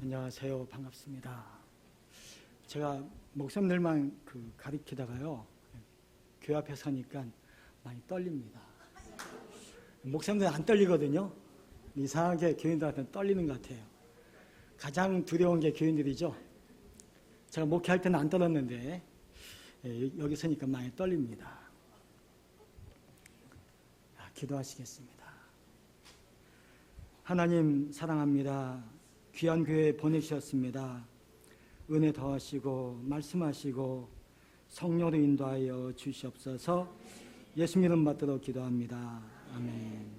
안녕하세요. 반갑습니다. 제가 목사님들만 가리키다가요, 교회 앞에 서니까 많이 떨립니다. 목사님들은 안 떨리거든요. 이상하게 교인들한테는 떨리는 것 같아요. 가장 두려운 게 교인들이죠. 제가 목회할 때는 안 떨었는데 여기 서니까 많이 떨립니다. 기도하시겠습니다. 하나님 사랑합니다. 귀한 교회에 보내주셨습니다. 은혜 더하시고 말씀하시고 성령으로 인도하여 주시옵소서. 예수 이름 받들어 기도합니다. 아멘.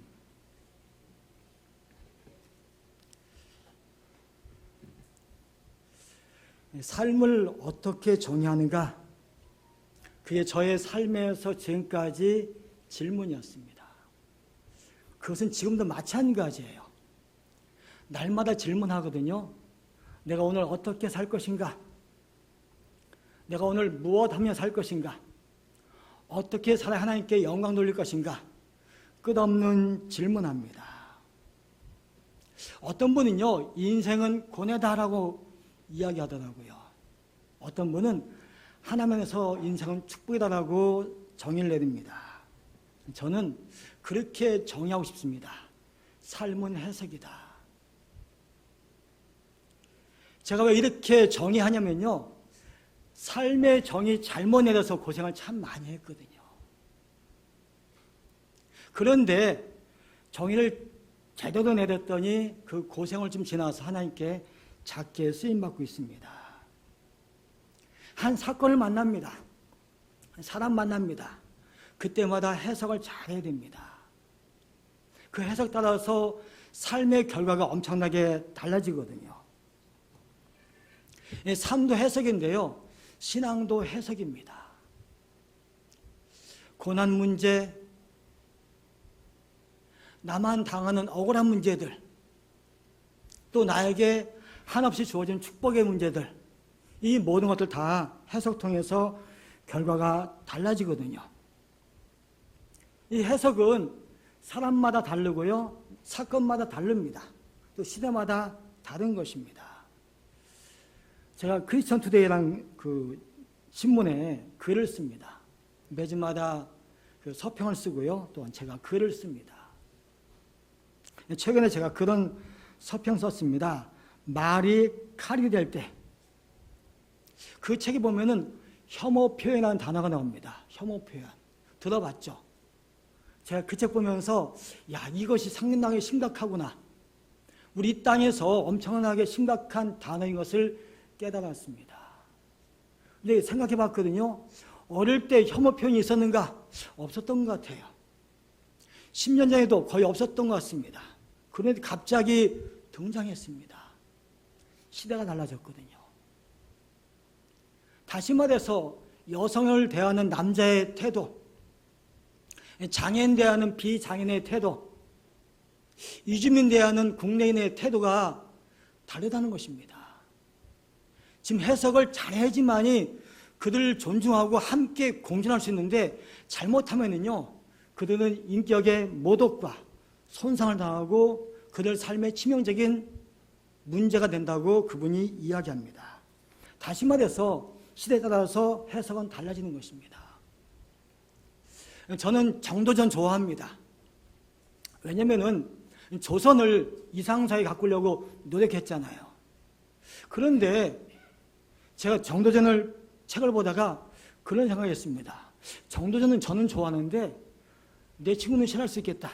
삶을 어떻게 정의하는가? 그게 저의 삶에서 지금까지 질문이었습니다. 그것은 지금도 마찬가지예요. 날마다 질문하거든요. 내가 오늘 어떻게 살 것인가? 내가 오늘 무엇 하며 살 것인가? 어떻게 살아 하나님께 영광 돌릴 것인가? 끝없는 질문합니다. 어떤 분은요, 인생은 고뇌다라고 이야기하더라고요. 어떤 분은 하나님에서 인생은 축복이다라고 정의를 내립니다. 저는 그렇게 정의하고 싶습니다. 삶은 해석이다. 제가 왜 이렇게 정의하냐면요, 삶의 정의 잘못 내려서 고생을 참 많이 했거든요. 그런데 정의를 제대로 내렸더니 그 고생을 좀 지나서 하나님께 작게 쓰임받고 있습니다. 한 사건을 만납니다. 사람 만납니다. 그때마다 해석을 잘해야 됩니다. 그 해석 따라서 삶의 결과가 엄청나게 달라지거든요. 삶도 해석인데요, 신앙도 해석입니다. 고난 문제, 나만 당하는 억울한 문제들, 또 나에게 한없이 주어진 축복의 문제들, 이 모든 것들 다 해석 통해서 결과가 달라지거든요. 이 해석은 사람마다 다르고요, 사건마다 다릅니다. 또 시대마다 다른 것입니다. 제가 크리스천 투데이라는 신문에 글을 씁니다. 매주마다 서평을 쓰고요, 또한 제가 글을 씁니다. 최근에 제가 그런 서평 썼습니다. 말이 칼이 될 때. 그 책에 보면은 혐오 표현이라는 단어가 나옵니다. 혐오 표현. 들어봤죠? 제가 그 책 보면서, 이것이 상당히 심각하구나. 우리 이 땅에서 엄청나게 심각한 단어인 것을 깨달았습니다. 근데 생각해 봤거든요. 어릴 때 혐오 표현이 있었는가? 없었던 것 같아요. 10년 전에도 거의 없었던 것 같습니다. 그런데 갑자기 등장했습니다. 시대가 달라졌거든요. 다시 말해서 여성을 대하는 남자의 태도, 장애인 대하는 비장애인의 태도, 이주민 대하는 국내인의 태도가 다르다는 것입니다. 지금 해석을 잘해야지만이 그들을 존중하고 함께 공존할 수 있는데, 잘못하면은요, 그들은 인격의 모독과 손상을 당하고 그들 삶의 치명적인 문제가 된다고 그분이 이야기합니다. 다시 말해서 시대에 따라서 해석은 달라지는 것입니다. 저는 정도전 좋아합니다. 왜냐면은 조선을 이상사회에 가꾸려고 노력했잖아요. 그런데 제가 정도전을 책을 보다가 그런 생각을 했습니다. 정도전은 저는 좋아하는데 내 친구는 싫어할 수 있겠다.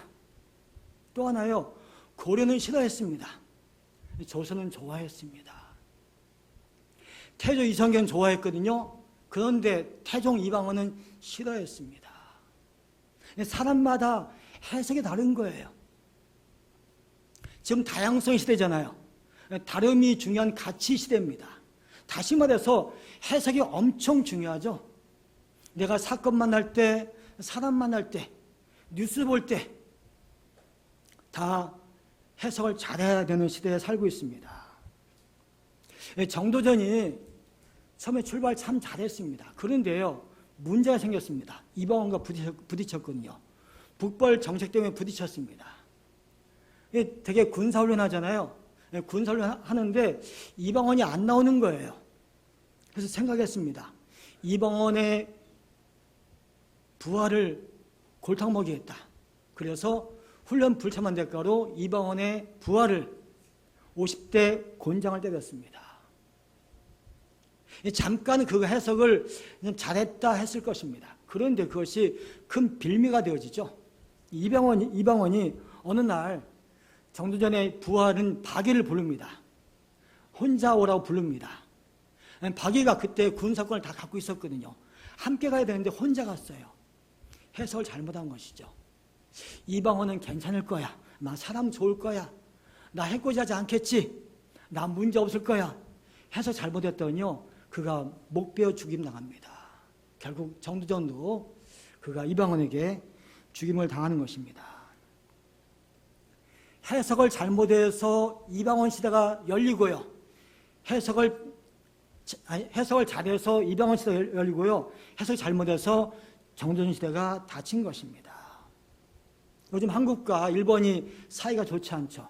또 하나요, 고려는 싫어했습니다. 조선은 좋아했습니다. 태조 이성계는 좋아했거든요. 그런데 태종 이방원은 싫어했습니다. 사람마다 해석이 다른 거예요. 지금 다양성 시대잖아요. 다름이 중요한 가치 시대입니다. 다시 말해서 해석이 엄청 중요하죠. 내가 사건 만날 때, 사람 만날 때, 뉴스 볼 때 다 해석을 잘해야 되는 시대에 살고 있습니다. 정도전이 처음에 출발 참 잘했습니다. 그런데요, 문제가 생겼습니다. 이방원과 부딪혔거든요. 북벌 정책 때문에 부딪혔습니다. 되게 군사훈련 하잖아요. 군설을 하는데 이방원이 안 나오는 거예요. 그래서 생각했습니다. 이방원의 부하를 골탕 먹이겠다. 그래서 훈련 불참한 대가로 이방원의 부하를 50대 곤장을 때렸습니다. 잠깐 그 해석을 잘했다 했을 것입니다. 그런데 그것이 큰 빌미가 되어지죠. 이방원이 어느 날 정도전의 부하는 박이를 부릅니다. 혼자 오라고 부릅니다. 박이가 그때 군사권을 다 갖고 있었거든요. 함께 가야 되는데 혼자 갔어요. 해석을 잘못한 것이죠. 이방원은 괜찮을 거야. 나 사람 좋을 거야. 나 해코지하지 않겠지. 나 문제 없을 거야. 해석 잘못했더니요. 그가 목베어 죽임 당합니다. 결국 정두전도 그가 이방원에게 죽임을 당하는 것입니다. 해석을 잘못해서 이방원 시대가 열리고요. 해석을 잘해서 이방원 시대가 열리고요. 해석을 잘못해서 정두전 시대가 닫힌 것입니다. 요즘 한국과 일본이 사이가 좋지 않죠.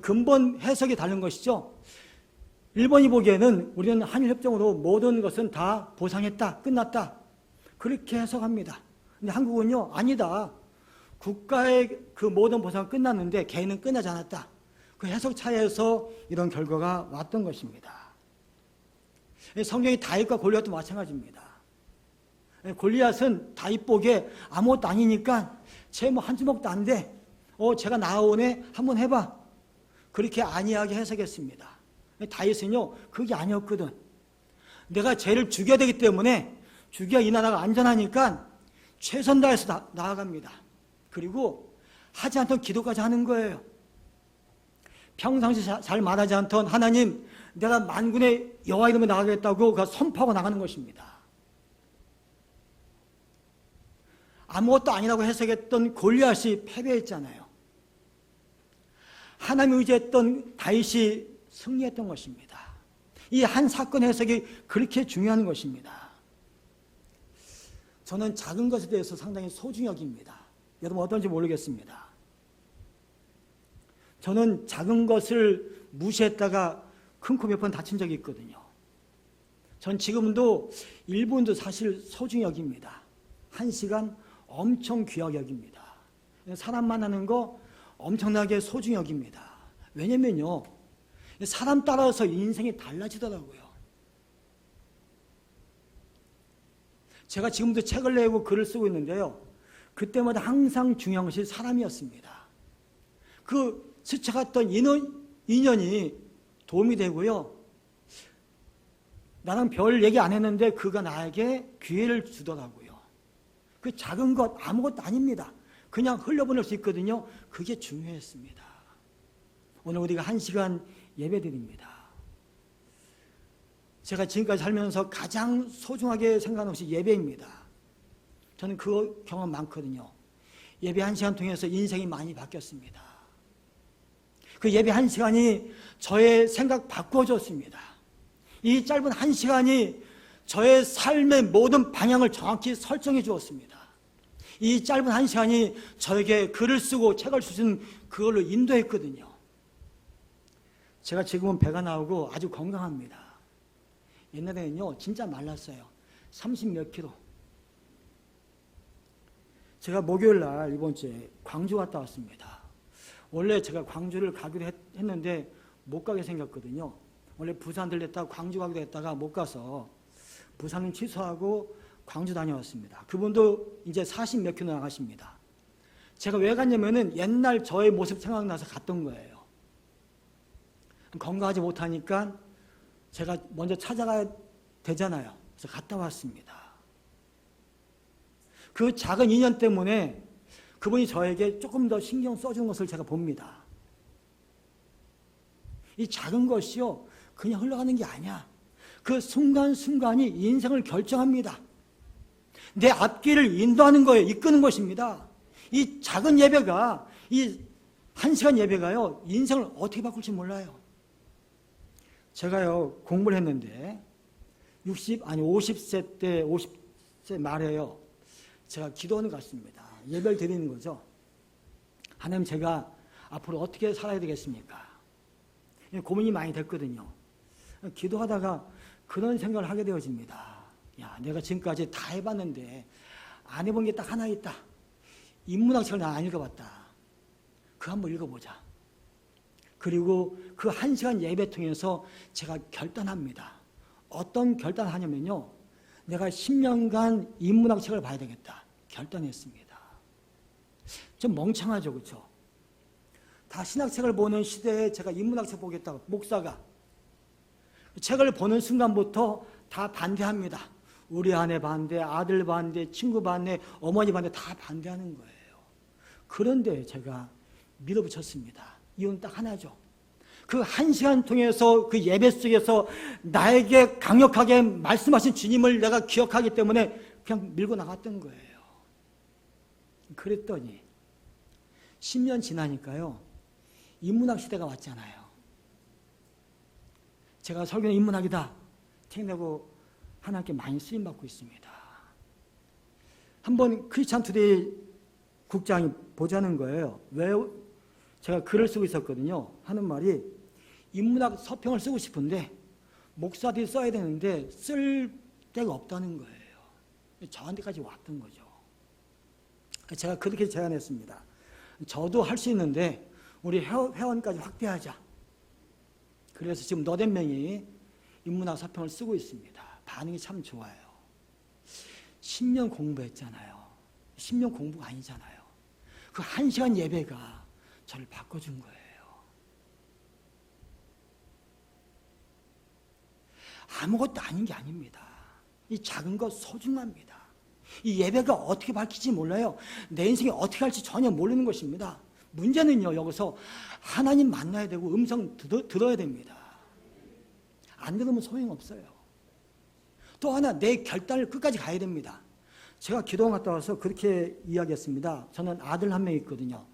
근본 해석이 다른 것이죠. 일본이 보기에는 우리는 한일협정으로 모든 것은 다 보상했다, 끝났다. 그렇게 해석합니다. 근데 한국은요, 아니다. 국가의 그 모든 보상은 끝났는데 개인은 끝나지 않았다. 그 해석 차이에서 이런 결과가 왔던 것입니다. 성경이 다윗과 골리앗도 마찬가지입니다. 골리앗은 다윗 보기에 아무것도 아니니까 쟤 뭐 한 주먹도 안 돼. 제가 나아오네. 한번 해봐. 그렇게 안이하게 해석했습니다. 다윗은요, 그게 아니었거든. 내가 쟤를 죽여야 되기 때문에 죽여야 이 나라가 안전하니까 최선 다해서 나아갑니다. 그리고 하지 않던 기도까지 하는 거예요. 평상시 잘 말하지 않던 하나님, 내가 만군의 여호와 이름에 나가겠다고 그 선포하고 나가는 것입니다. 아무것도 아니라고 해석했던 골리앗이 패배했잖아요. 하나님 의지했던 다윗이 승리했던 것입니다. 이 한 사건 해석이 그렇게 중요한 것입니다. 저는 작은 것에 대해서 상당히 소중히 여깁니다. 여러분 어떤지 모르겠습니다. 저는 작은 것을 무시했다가 큰 코 몇 번 다친 적이 있거든요. 전 지금도 1분도 사실 소중히 여깁니다. 1시간 엄청 귀하게 여깁니다. 사람 만나는 거 엄청나게 소중히 여깁니다. 왜냐면요, 사람 따라서 인생이 달라지더라고요. 제가 지금도 책을 내고 글을 쓰고 있는데요. 그때마다 항상 중요한 것이 사람이었습니다. 그 스쳐갔던 인연이 도움이 되고요. 나랑 별 얘기 안 했는데 그가 나에게 기회를 주더라고요. 그 작은 것 아무것도 아닙니다. 그냥 흘려보낼 수 있거든요. 그게 중요했습니다. 오늘 우리가 1시간 예배드립니다. 제가 지금까지 살면서 가장 소중하게 생각하는 것이 예배입니다. 저는 그 경험 많거든요. 예배 1시간 통해서 인생이 많이 바뀌었습니다. 그 예배 1시간이 저의 생각 바꿔줬습니다. 이 짧은 1시간이 저의 삶의 모든 방향을 정확히 설정해 주었습니다. 이 짧은 1시간이 저에게 글을 쓰고 책을 쓰는 그걸로 인도했거든요. 제가 지금은 배가 나오고 아주 건강합니다. 옛날에는요, 진짜 말랐어요. 30몇 킬로. 제가 목요일 날 이번 주에 광주 갔다 왔습니다. 원래 제가 광주를 가기로 했는데 못 가게 생겼거든요. 원래 부산 들렸다가 광주 가기로 했다가 못 가서 부산은 취소하고 광주 다녀왔습니다. 그분도 이제 40몇 킬로 나가십니다. 제가 왜 갔냐면은 옛날 저의 모습 생각나서 갔던 거예요. 건강하지 못하니까 제가 먼저 찾아가야 되잖아요. 그래서 갔다 왔습니다. 그 작은 인연 때문에 그분이 저에게 조금 더 신경 써준 것을 제가 봅니다. 이 작은 것이요, 그냥 흘러가는 게 아니야. 그 순간순간이 인생을 결정합니다. 내 앞길을 인도하는 거예요. 이끄는 것입니다. 이 작은 예배가, 이 1시간 예배가요, 인생을 어떻게 바꿀지 몰라요. 제가요, 공부를 했는데 50세 때, 50세 말에요, 제가 기도원을 갔습니다. 예배를 드리는 거죠. 하나님, 제가 앞으로 어떻게 살아야 되겠습니까? 고민이 많이 됐거든요. 기도하다가 그런 생각을 하게 되어집니다. 야, 내가 지금까지 다 해봤는데 안 해본 게 딱 하나 있다. 인문학책을 난 안 읽어봤다. 그거 한번 읽어보자. 그리고 그 1시간 예배 통해서 제가 결단합니다. 어떤 결단을 하냐면요. 내가 10년간 인문학책을 봐야 되겠다. 결단했습니다. 좀 멍청하죠, 그렇죠? 다 신학책을 보는 시대에 제가 인문학책 보겠다고 목사가 책을 보는 순간부터 다 반대합니다. 우리 아내 반대, 아들 반대, 친구 반대, 어머니 반대 다 반대하는 거예요. 그런데 제가 밀어붙였습니다. 이유는 딱 하나죠. 그 1시간 통해서 그 예배 속에서 나에게 강력하게 말씀하신 주님을 내가 기억하기 때문에 그냥 밀고 나갔던 거예요. 그랬더니 10년 지나니까요. 인문학 시대가 왔잖아요. 제가 설교는 인문학이다. 택내고 하나님께 많이 쓰임받고 있습니다. 한번 크리스찬 투데이 국장이 보자는 거예요. 왜 제가 글을 쓰고 있었거든요. 하는 말이 인문학 서평을 쓰고 싶은데 목사들이 써야 되는데 쓸 데가 없다는 거예요. 저한테까지 왔던 거죠. 제가 그렇게 제안했습니다. 저도 할 수 있는데 우리 회원까지 확대하자. 그래서 지금 너댓 명이 인문학 서평을 쓰고 있습니다. 반응이 참 좋아요. 10년 공부했잖아요. 10년 공부가 아니잖아요. 그 1시간 예배가 저를 바꿔준 거예요. 아무것도 아닌 게 아닙니다. 이 작은 것 소중합니다. 이 예배가 어떻게 밝힐지 몰라요. 내 인생이 어떻게 할지 전혀 모르는 것입니다. 문제는요, 여기서 하나님 만나야 되고 음성 들어야 됩니다. 안 들으면 소용없어요. 또 하나, 내 결단을 끝까지 가야 됩니다. 제가 기도원 갔다 와서 그렇게 이야기했습니다. 저는 아들 한 명 있거든요.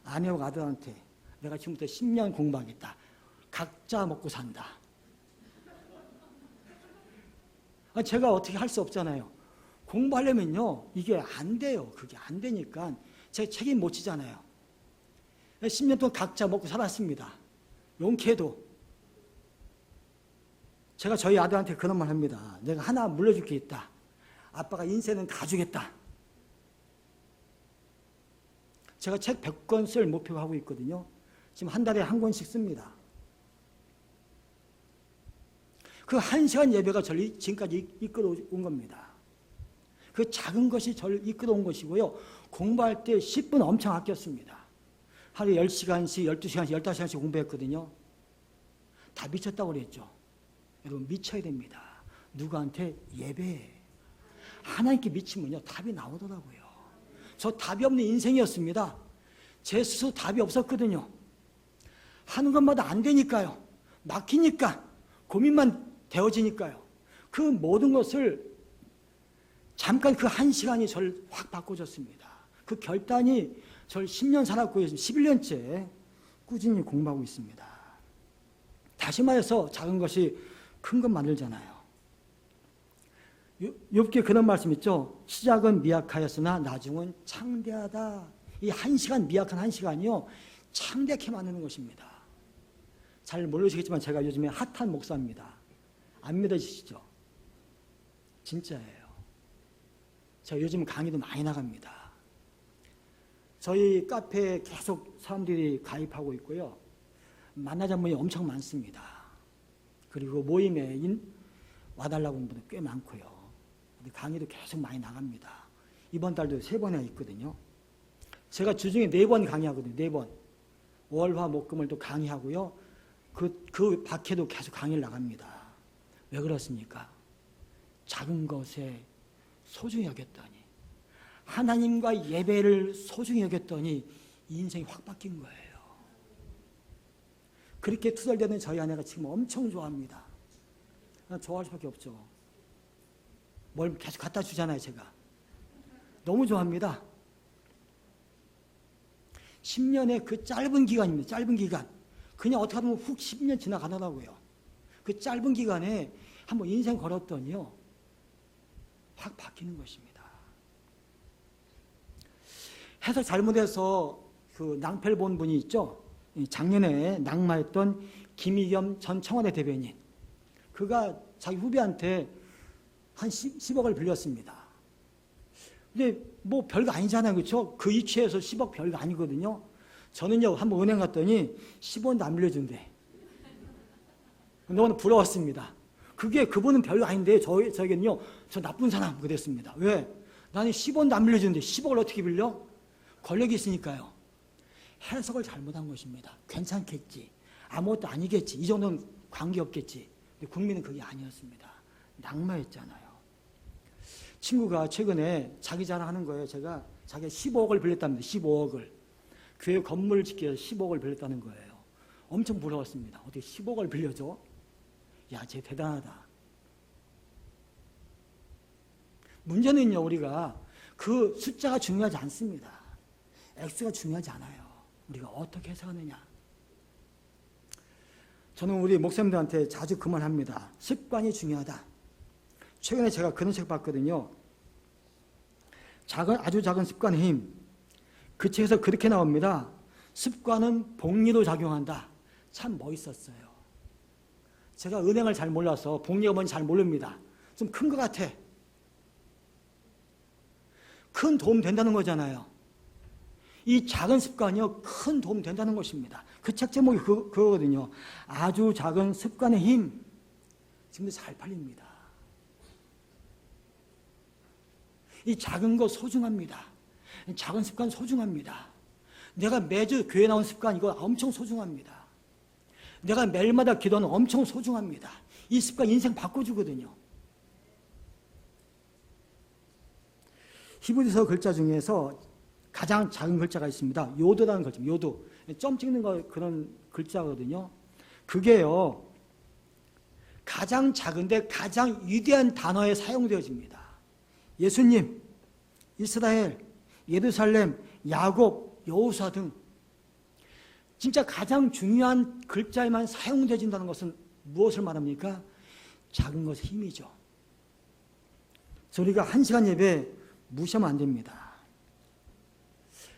아내하고 아들한테 내가 지금부터 10년 공부하겠다. 각자 먹고 산다. 제가 어떻게 할 수 없잖아요. 공부하려면요, 이게 안 돼요. 그게 안 되니까 제가 책임 못 지잖아요. 10년 동안 각자 먹고 살았습니다. 용케도. 제가 저희 아들한테 그런 말 합니다. 내가 하나 물려줄 게 있다. 아빠가 인생은 다 주겠다. 제가 책 100권 쓸 목표가 하고 있거든요. 지금 한 달에 한 권씩 씁니다. 그 1시간 예배가 저를 지금까지 이끌어온 겁니다. 그 작은 것이 저를 이끌어온 것이고요. 공부할 때 10분 엄청 아꼈습니다. 하루에 10시간씩, 12시간씩, 15시간씩 공부했거든요. 다 미쳤다고 그랬죠. 여러분, 미쳐야 됩니다. 누구한테? 예배에. 하나님께 미치면요, 답이 나오더라고요. 저 답이 없는 인생이었습니다. 제 스스로 답이 없었거든요. 하는 것마다 안 되니까요. 막히니까. 고민만 되어지니까요. 그 모든 것을 잠깐 그 1시간이 저를 확 바꿔줬습니다. 그 결단이 저를 10년 살았고요. 11년째 꾸준히 공부하고 있습니다. 다시 말해서 작은 것이 큰 것 만들잖아요. 욥기에 그런 말씀 있죠. 시작은 미약하였으나 나중은 창대하다. 이 1시간, 미약한 1시간이요. 창대케 만드는 것입니다. 잘 모르시겠지만 제가 요즘에 핫한 목사입니다. 안 믿어지시죠? 진짜예요. 제가 요즘 강의도 많이 나갑니다. 저희 카페에 계속 사람들이 가입하고 있고요. 만나자는 분이 엄청 많습니다. 그리고 모임에 와달라고 하는 분들 꽤 많고요. 강의도 계속 많이 나갑니다. 이번 달도 3번이나 있거든요. 제가 주중에 4번 강의하거든요. 4번. 월화 목금을 또 강의하고요. 그 밖에도 계속 강의를 나갑니다. 왜 그렇습니까? 작은 것에 소중히 여겼더니, 하나님과 예배를 소중히 여겼더니 인생이 확 바뀐 거예요. 그렇게 투덜대는 저희 아내가 지금 엄청 좋아합니다. 좋아할 수밖에 없죠. 뭘 계속 갖다 주잖아요, 제가. 너무 좋아합니다. 10년의 그 짧은 기간입니다. 짧은 기간. 그냥 어떻게 하면 훅 10년 지나가더라고요. 그 짧은 기간에 한번 인생 걸었더니요, 확 바뀌는 것입니다. 해석 잘못해서 그 낭패를 본 분이 있죠. 작년에 낙마했던 김의겸 전 청와대 대변인. 그가 자기 후배한테 한 10억을 빌렸습니다. 근데 뭐 별거 아니잖아요. 그렇죠? 그 위치에서 10억 별거 아니거든요. 저는요, 한번 은행 갔더니 10원도 안 빌려준대. 너무 부러웠습니다. 그게 그분은 별거 아닌데 저에게는요, 저 나쁜 사람 그랬습니다. 왜? 나는 10원도 안 빌려주는데 10억을 어떻게 빌려? 권력이 있으니까요. 해석을 잘못한 것입니다. 괜찮겠지. 아무것도 아니겠지. 이 정도는 관계없겠지. 근데 국민은 그게 아니었습니다. 낙마했잖아요. 친구가 최근에 자기 자랑하는 거예요. 제가 자기가 15억을 빌렸답니다. 15억을. 교회 건물을 짓기 위해서 15억을 빌렸다는 거예요. 엄청 부러웠습니다. 어떻게 15억을 빌려줘? 야, 쟤 대단하다. 문제는요, 우리가 그 숫자가 중요하지 않습니다. X가 중요하지 않아요. 우리가 어떻게 해석하느냐. 저는 우리 목사님들한테 자주 그 말 합니다. 습관이 중요하다. 최근에 제가 그런 책 봤거든요. 아주 작은 습관의 힘. 그 책에서 그렇게 나옵니다. 습관은 복리로 작용한다. 참 멋있었어요. 제가 은행을 잘 몰라서 복리가 뭔지 잘 모릅니다. 좀 큰 것 같아. 큰 도움 된다는 거잖아요. 이 작은 습관이요, 큰 도움 된다는 것입니다. 그 책 제목이 그거거든요. 아주 작은 습관의 힘. 지금도 잘 팔립니다. 이 작은 거 소중합니다. 작은 습관 소중합니다. 내가 매주 교회 나온 습관 이거 엄청 소중합니다. 내가 매일마다 기도는 엄청 소중합니다. 이 습관 인생 바꿔주거든요. 히브리서 글자 중에서 가장 작은 글자가 있습니다. 요도라는 글자, 요도. 점 찍는 거 그런 글자거든요. 그게요, 가장 작은데 가장 위대한 단어에 사용되어집니다. 예수님, 이스라엘, 예루살렘, 야곱, 여호수아 등 진짜 가장 중요한 글자에만 사용되어진다는 것은 무엇을 말합니까? 작은 것의 힘이죠. 우리가 1시간 예배 무시하면 안 됩니다.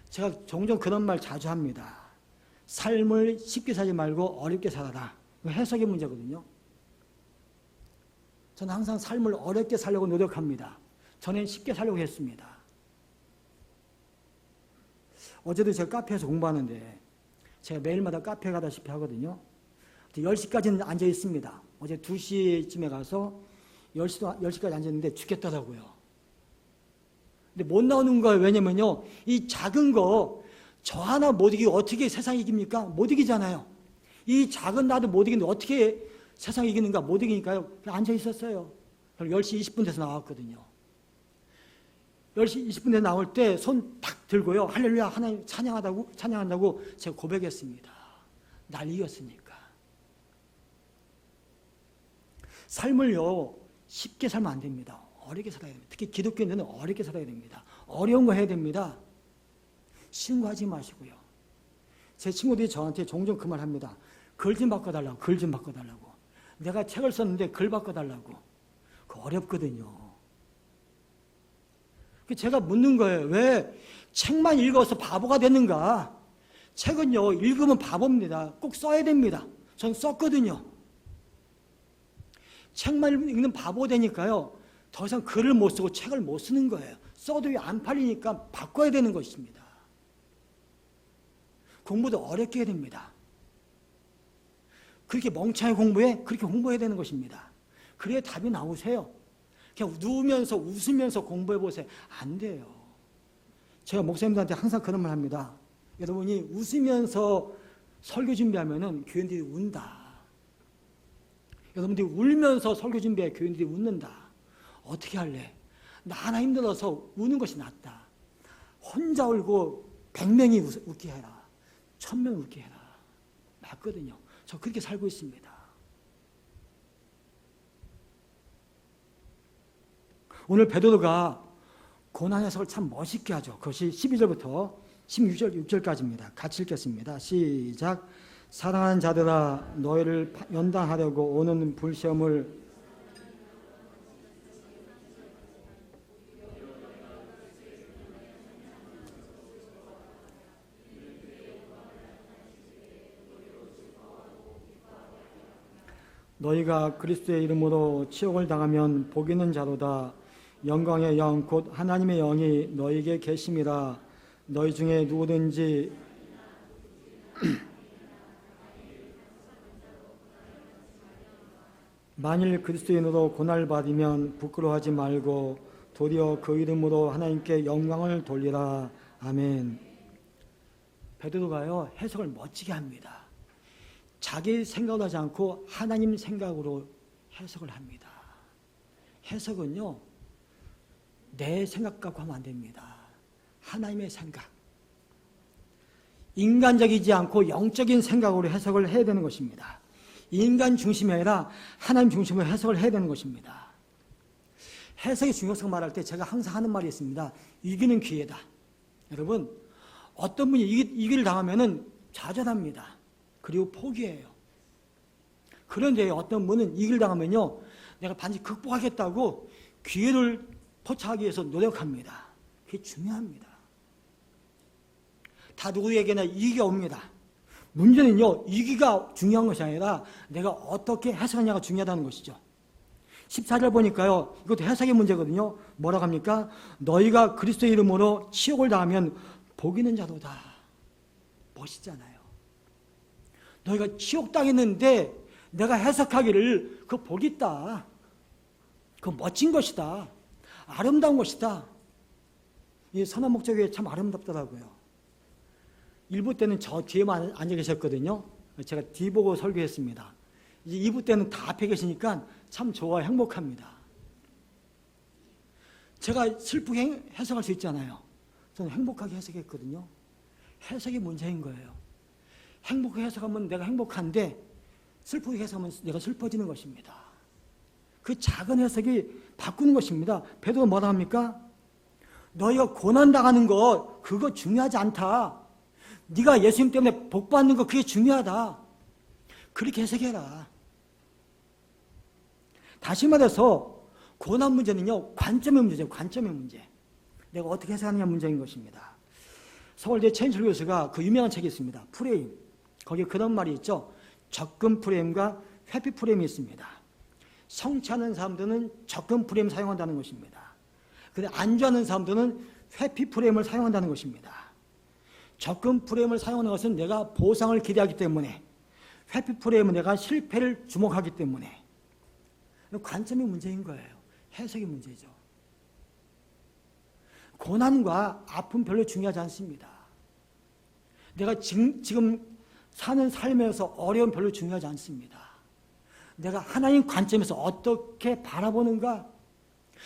제가 종종 그런 말 자주 합니다. 삶을 쉽게 살지 말고 어렵게 살아라. 해석의 문제거든요. 저는 항상 삶을 어렵게 살려고 노력합니다. 전엔 쉽게 살려고 했습니다. 어제도 제가 카페에서 공부하는데 제가 매일마다 카페 가다시피 하거든요. 10시까지는 앉아 있습니다. 어제 2시쯤에 가서 10시까지 앉았는데 죽겠더라고요. 근데 못 나오는 거예요. 왜냐면요, 이 작은 거 저 하나 못 이기고 어떻게 세상 이깁니까? 못 이기잖아요. 이 작은 나도 못 이기는데 어떻게 세상 이기는가? 못 이기니까요. 그냥 앉아 있었어요. 10시 20분 돼서 나왔거든요. 10시 20분 돼서 나올 때 손 탁 들고요. 할렐루야 하나님 찬양한다고 제가 고백했습니다. 날 이겼으니까. 삶을요, 쉽게 살면 안 됩니다. 어렵게 살아야 됩니다. 특히 기독교인들은 어렵게 살아야 됩니다. 어려운 거 해야 됩니다. 쉬운 거 하지 마시고요. 제 친구들이 저한테 종종 그 말 합니다. 글 좀 바꿔달라고, 글 좀 바꿔달라고. 내가 책을 썼는데 글 바꿔달라고. 그거 어렵거든요. 제가 묻는 거예요. 왜 책만 읽어서 바보가 되는가? 책은요, 읽으면 바보입니다. 꼭 써야 됩니다. 전 썼거든요. 책만 읽는 바보 되니까요, 더 이상 글을 못 쓰고 책을 못 쓰는 거예요. 써도 안 팔리니까 바꿔야 되는 것입니다. 공부도 어렵게 해야 됩니다. 그렇게 멍청하게 공부해? 그렇게 공부해야 되는 것입니다. 그래야 답이 나오세요. 그냥 누우면서 웃으면서 공부해 보세요. 안 돼요. 제가 목사님들한테 항상 그런 말 합니다. 여러분이 웃으면서 설교 준비하면은 교인들이 운다. 여러분들이 울면서 설교 준비해 교인들이 웃는다. 어떻게 할래? 나 하나 힘들어서 우는 것이 낫다. 혼자 울고 100명이 웃게 해라. 1000명 웃게 해라. 맞거든요. 저 그렇게 살고 있습니다. 오늘 베드로가 고난 해석을 참 멋있게 하죠. 그것이 12절부터 16절까지입니다. 같이 읽겠습니다. 시작. 사랑하는 자들아, 너희를 연단하려고 오는 불시험을 너희가 그리스도의 이름으로 치욕을 당하면 복 있는 자로다. 영광의 영 곧 하나님의 영이 너희에게 계심이라. 너희 중에 누구든지 만일 그리스도인으로 고난을 받으면 부끄러워하지 말고 도리어 그 이름으로 하나님께 영광을 돌리라. 아멘. 베드로가요 해석을 멋지게 합니다. 자기 생각을 하지 않고 하나님 생각으로 해석을 합니다. 해석은요 내 생각 갖고 하면 안 됩니다. 하나님의 생각, 인간적이지 않고 영적인 생각으로 해석을 해야 되는 것입니다. 인간 중심이 아니라 하나님 중심으로 해석을 해야 되는 것입니다. 해석의 중요성 말할 때 제가 항상 하는 말이 있습니다. 이기는 기회다. 여러분, 어떤 분이 이기를 당하면은 좌절합니다. 그리고 포기해요. 그런데 어떤 분은 이기를 당하면요, 내가 반드시 극복하겠다고 기회를 포착하기 위해서 노력합니다. 그게 중요합니다. 다 누구에게나 이기가 옵니다. 문제는요, 이기가 중요한 것이 아니라 내가 어떻게 해석하냐가 중요하다는 것이죠. 14절 보니까요, 이것도 해석의 문제거든요. 뭐라고 합니까? 너희가 그리스도의 이름으로 치욕을 당하면 복 있는 자로다. 멋있잖아요. 너희가 치욕당했는데 내가 해석하기를 그 복 있다. 그 멋진 것이다. 아름다운 것이다. 이 선한 목적이 참 아름답더라고요. 일부 때는 저 뒤에만 앉아 계셨거든요. 제가 뒤 보고 설교했습니다. 이제 2부 때는 다 앞에 계시니까 참 좋아 행복합니다. 제가 슬프게 해석할 수 있잖아요. 저는 행복하게 해석했거든요. 해석이 문제인 거예요. 행복하게 해석하면 내가 행복한데 슬프게 해석하면 내가 슬퍼지는 것입니다. 그 작은 해석이 바꾸는 것입니다. 베드로가 뭐라 합니까? 너희가 고난당하는 것 그거 중요하지 않다. 네가 예수님 때문에 복받는 거 그게 중요하다. 그렇게 해석해라. 다시 말해서 고난 문제는요 관점의 문제죠. 관점의 문제. 내가 어떻게 해석하느냐 문제인 것입니다. 서울대 최인철 교수가 그 유명한 책이 있습니다. 프레임. 거기에 그런 말이 있죠. 접근 프레임과 회피 프레임이 있습니다. 성취하는 사람들은 접근 프레임 사용한다는 것입니다. 그런데 안주하는 사람들은 회피 프레임을 사용한다는 것입니다. 접근 프레임을 사용하는 것은 내가 보상을 기대하기 때문에, 회피 프레임은 내가 실패를 주목하기 때문에. 관점의 문제인 거예요. 해석의 문제죠. 고난과 아픔 별로 중요하지 않습니다. 내가 지금 사는 삶에서 어려움 별로 중요하지 않습니다. 내가 하나님 관점에서 어떻게 바라보는가,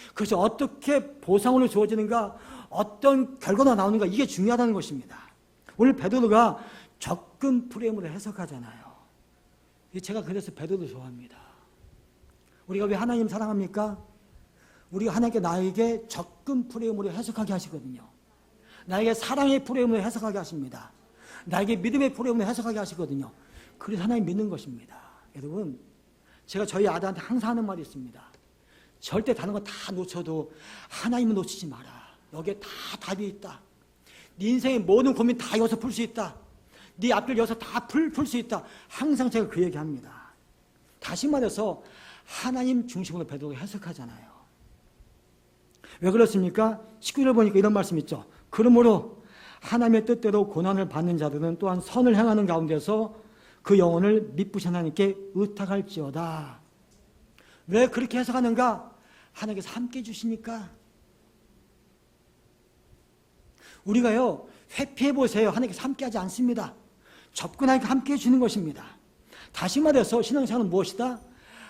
그것이 어떻게 보상으로 주어지는가, 어떤 결과가 나오는가, 이게 중요하다는 것입니다. 오늘 베드로가 접근 프레임으로 해석하잖아요. 제가 그래서 베드로 좋아합니다. 우리가 왜 하나님 사랑합니까? 우리가 하나님께 나에게 접근 프레임으로 해석하게 하시거든요. 나에게 사랑의 프레임으로 해석하게 하십니다. 나에게 믿음의 프레임으로 해석하게 하시거든요. 그래서 하나님 믿는 것입니다. 여러분, 제가 저희 아들한테 항상 하는 말이 있습니다. 절대 다른 거 다 놓쳐도 하나님은 놓치지 마라. 여기에 다 답이 있다. 네 인생의 모든 고민 다 여기서 풀 수 있다. 네 앞길 여기서 다 풀 수 있다. 항상 제가 그 얘기합니다. 다시 말해서 하나님 중심으로 베드로가 해석하잖아요. 왜 그렇습니까? 19절 보니까 이런 말씀 있죠. 그러므로 하나님의 뜻대로 고난을 받는 자들은 또한 선을 행하는 가운데서 그 영혼을 미쁘신 하나님께 의탁할지어다. 왜 그렇게 해석하는가? 하나님께서 함께 해주시니까. 우리가요 회피해보세요. 하나님께서 함께하지 않습니다. 접근하니까 함께 해주는 것입니다. 다시 말해서 신앙생활은 무엇이다?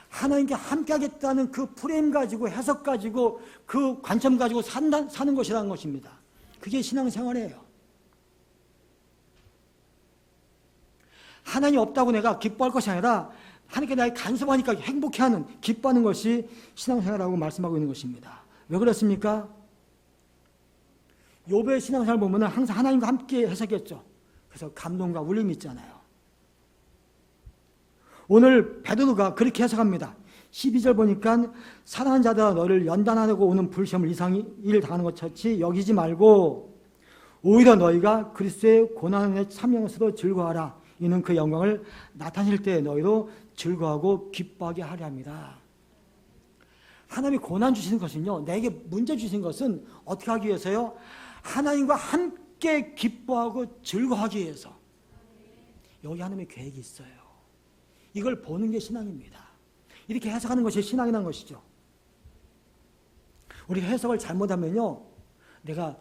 하나님께 함께하겠다는 그 프레임 가지고 해석 가지고 그 관점 가지고 사는 것이라는 것입니다. 그게 신앙생활이에요. 하나님 없다고 내가 기뻐할 것이 아니라 하나님께 나의 간섭하니까 행복해하는, 기뻐하는 것이 신앙생활이라고 말씀하고 있는 것입니다. 왜 그렇습니까? 욥의 신앙생활 보면 항상 하나님과 함께 해석했죠. 그래서 감동과 울림이 있잖아요. 오늘 베드로가 그렇게 해석합니다. 12절 보니까 사랑하는 자들아 너를 연단하고 오는 불시험을 이상히 일 당하는 것처럼 여기지 말고 오히려 너희가 그리스도의 고난에 참여하면서도 즐거워하라. 이는 그 영광을 나타낼 때 너희도 즐거워하고 기뻐하게 하려 합니다. 하나님이 고난 주시는 것은요, 내게 문제 주신 것은 어떻게 하기 위해서요? 하나님과 함께 기뻐하고 즐거워하기 위해서. 여기 하나님의 계획이 있어요. 이걸 보는 게 신앙입니다. 이렇게 해석하는 것이 신앙이라는 것이죠. 우리가 해석을 잘못하면요, 내가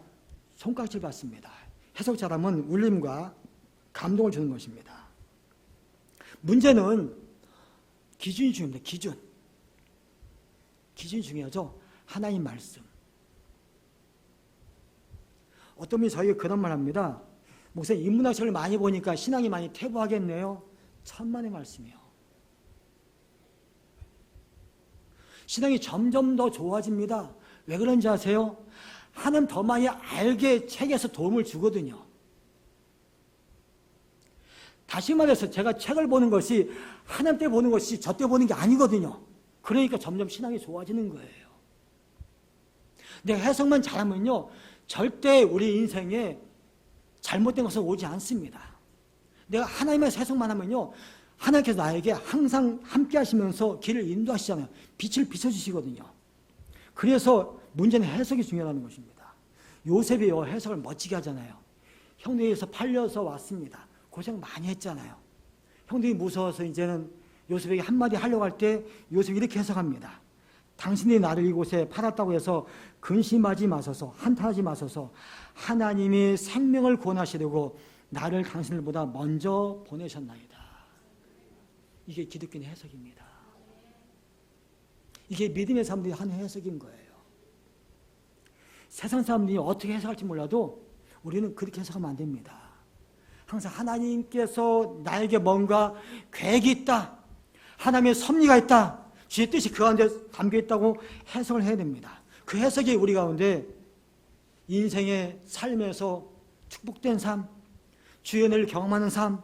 손깍지를 받습니다. 해석 잘하면 울림과 감동을 주는 것입니다. 문제는 기준이 중요합니다. 기준이 중요하죠. 하나님 말씀. 어떤 분이 저에게 그런 말 합니다. 목사님, 인문학책을 많이 보니까 신앙이 많이 퇴보하겠네요. 천만의 말씀이요. 신앙이 점점 더 좋아집니다. 왜 그런지 아세요? 하나님 더 많이 알게 책에서 도움을 주거든요. 다시 말해서 제가 책을 보는 것이 하나님 때 보는 것이 저 때 보는 게 아니거든요. 그러니까 점점 신앙이 좋아지는 거예요. 내가 해석만 잘하면요, 절대 우리 인생에 잘못된 것은 오지 않습니다. 내가 하나님의 해석만 하면요, 하나님께서 나에게 항상 함께 하시면서 길을 인도하시잖아요. 빛을 비춰주시거든요. 그래서 문제는 해석이 중요하다는 것입니다. 요셉이 해석을 멋지게 하잖아요. 형들에서 팔려서 왔습니다. 고생 많이 했잖아요. 형들이 무서워서 이제는 요셉에게 한마디 하려고 할 때 요셉이 이렇게 해석합니다. 당신이 나를 이곳에 팔았다고 해서 근심하지 마소서, 한탄하지 마소서. 하나님이 생명을 구원하시려고 나를 당신들보다 먼저 보내셨나이다. 이게 기독교의 해석입니다. 이게 믿음의 사람들이 하는 해석인 거예요. 세상 사람들이 어떻게 해석할지 몰라도 우리는 그렇게 해석하면 안 됩니다. 항상 하나님께서 나에게 뭔가 계획이 있다, 하나님의 섭리가 있다, 주의 뜻이 그 가운데 담겨있다고 해석을 해야 됩니다. 그 해석이 우리 가운데 인생의 삶에서 축복된 삶, 주의 은혜를 경험하는 삶,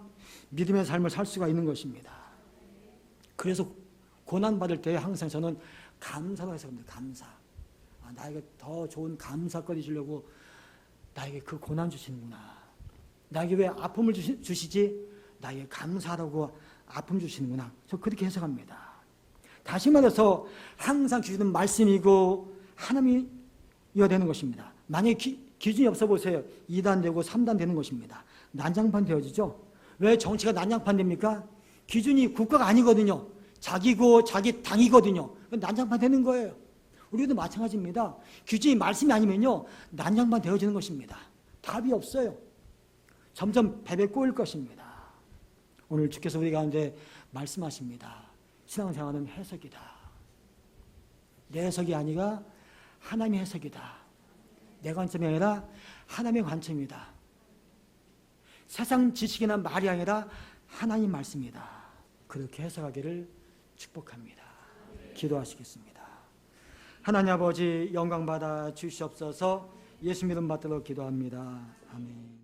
믿음의 삶을 살 수가 있는 것입니다. 그래서 고난받을 때 항상 저는 감사로 해석합니다. 감사. 나에게 더 좋은 감사거리 주려고 나에게 그 고난 주시는구나. 나에게 왜 아픔을 주시지? 나에게 감사하라고 아픔 주시는구나. 저 그렇게 해석합니다. 다시 말해서 항상 주시는 말씀이고 하나님이어야 되는 것입니다. 만약에 기준이 없어 보세요. 2단 되고 3단 되는 것입니다. 난장판 되어지죠. 왜 정치가 난장판 됩니까? 기준이 국가가 아니거든요. 자기고 자기 당이거든요. 난장판 되는 거예요. 우리도 마찬가지입니다. 기준이 말씀이 아니면요, 난장판 되어지는 것입니다. 답이 없어요. 점점 배배 꼬일 것입니다. 오늘 주께서 우리 가운데 말씀하십니다. 신앙생활은 해석이다. 내 해석이 아니라 하나님의 해석이다. 내 관점이 아니라 하나님의 관점이다. 세상 지식이나 말이 아니라 하나님 말씀이다. 그렇게 해석하기를 축복합니다. 기도하시겠습니다. 하나님 아버지, 영광 받아 주시옵소서. 예수 믿음 받들어 기도합니다. 아멘.